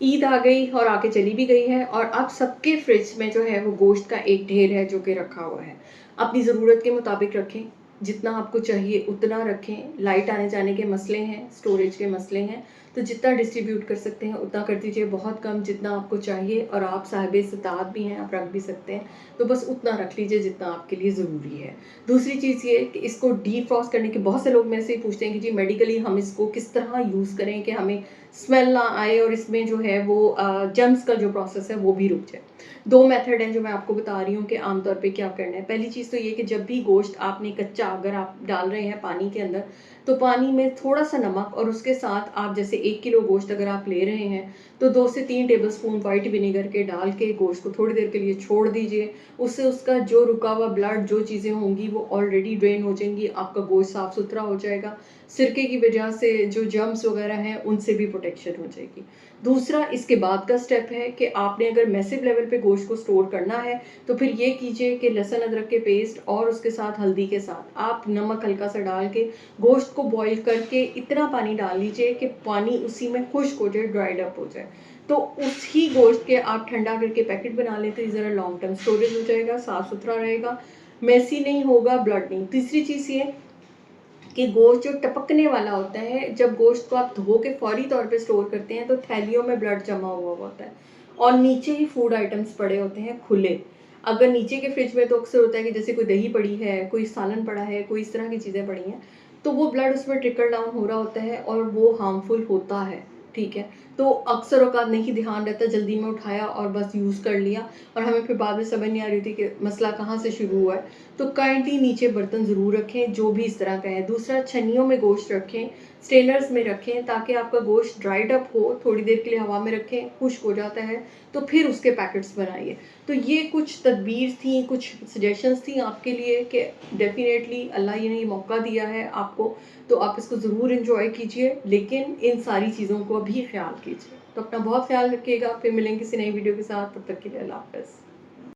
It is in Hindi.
ईद आ गई और आके चली भी गई है और अब सबके फ्रिज में जो है वो गोश्त का एक ढेर है जो कि रखा हुआ है। अपनी ज़रूरत के मुताबिक रखें, जितना आपको चाहिए उतना रखें। लाइट आने जाने के मसले हैं, स्टोरेज के मसले हैं, तो जितना डिस्ट्रीब्यूट कर सकते हैं उतना कर दीजिए। बहुत कम, जितना आपको चाहिए और आप साहिब इस्तात भी हैं, आप रख भी सकते हैं, तो बस उतना रख लीजिए जितना आपके लिए ज़रूरी है। दूसरी चीज़ ये कि इसको डीफ्रॉस्ट करने के बहुत से लोग मेरे से पूछते हैं कि जी मेडिकली हम इसको किस तरह यूज़ करें कि हमें स्मेल ना आए और इसमें जो है वो जर्म्स का जो प्रोसेस है वो भी रुक जाए। 2 मेथड हैं जो मैं आपको बता रही हूँ कि आम तौर पे क्या करना है। पहली चीज़ तो ये कि जब भी गोश्त आपने कच्चा अगर आप डाल रहे हैं पानी के अंदर, तो पानी में थोड़ा-सा नमक और उसके साथ आप जैसे 1 किलो गोश्त अगर आप ले रहे हैं, तो 2 से 3 टेबलस्पून व्हाइट विनेगर के डाल के गोश्त को थोड़ी देर के लिए छोड़ दीजिए। उससे उसका जो रुका हुआ ब्लड, जो चीज़ें होंगी वो ऑलरेडी ड्रेन हो जाएँगी, आपका गोश्त साफ-सुथरा हो जाएगा। सिरके की वजह से जो जर्म्स वगैरह हैं उनसे भी प्रोटेक्शन हो जाएगी। दूसरा इसके बाद का स्टेप है कि आपने अगर मैसिव लेवल पे गोश्त को स्टोर करना है, तो फिर ये कीजिए कि लहसुन अदरक के पेस्ट और उसके साथ हल्दी के साथ आप नमक हल्का सा डाल के गोश्त को बॉईल करके इतना पानी डाल लीजिए कि पानी उसी में खुश्क हो जाए, ड्राइड अप हो जाए। तो उसी गोश्त के आप ठंडा करके पैकेट बना लें तो ये ज़रा लॉन्ग टर्म स्टोरेज हो जाएगा, साफ-सुथरा रहेगा, मेसी नहीं होगा, ब्लड नहीं। तीसरी चीज़ ये कि गोश्त जो टपकने वाला होता है, जब गोश्त को आप धो के फौरी तौर पे स्टोर करते हैं तो थैलियों में ब्लड जमा हुआ होता है और नीचे ही फूड आइटम्स पड़े होते हैं खुले। अगर नीचे के फ्रिज में तो अक्सर होता है कि जैसे कोई दही पड़ी है, कोई सालन पड़ा है, कोई इस तरह की चीज़ें पड़ी हैं, तो वो ब्लड उसमें ट्रिकल डाउन हो रहा होता है और वो हार्मफुल होता है, ठीक है? तो अक्सर औक़ात नहीं ध्यान रहता, जल्दी में उठाया और बस यूज़ कर लिया और हमें फिर बाद में समझ नहीं आ रही थी कि मसला कहाँ से शुरू हुआ है। तो काइंडली नीचे बर्तन ज़रूर रखें जो भी इस तरह का है। दूसरा, छन्नियों में गोश्त रखें, स्ट्रेनर्स में रखें ताकि आपका गोश्त ड्राइड अप हो, थोड़ी देर के लिए हवा में रखें, खुश्क हो जाता है, तो फिर उसके पैकेट्स बनाइए। तो ये कुछ तदबीर थी, कुछ सजेशंस थी आपके लिए कि डेफ़िनेटली अल्लाह ने ये मौका दिया है आपको, तो आप इसको ज़रूर एन्जॉय कीजिए, लेकिन इन सारी चीज़ों को भी ख़्याल कीजिए। तो अपना बहुत ख़्याल रखिएगा, फिर मिलेंगे किसी नई वीडियो के साथ, तब तक के लिए अल्लाह हाफ़िज़।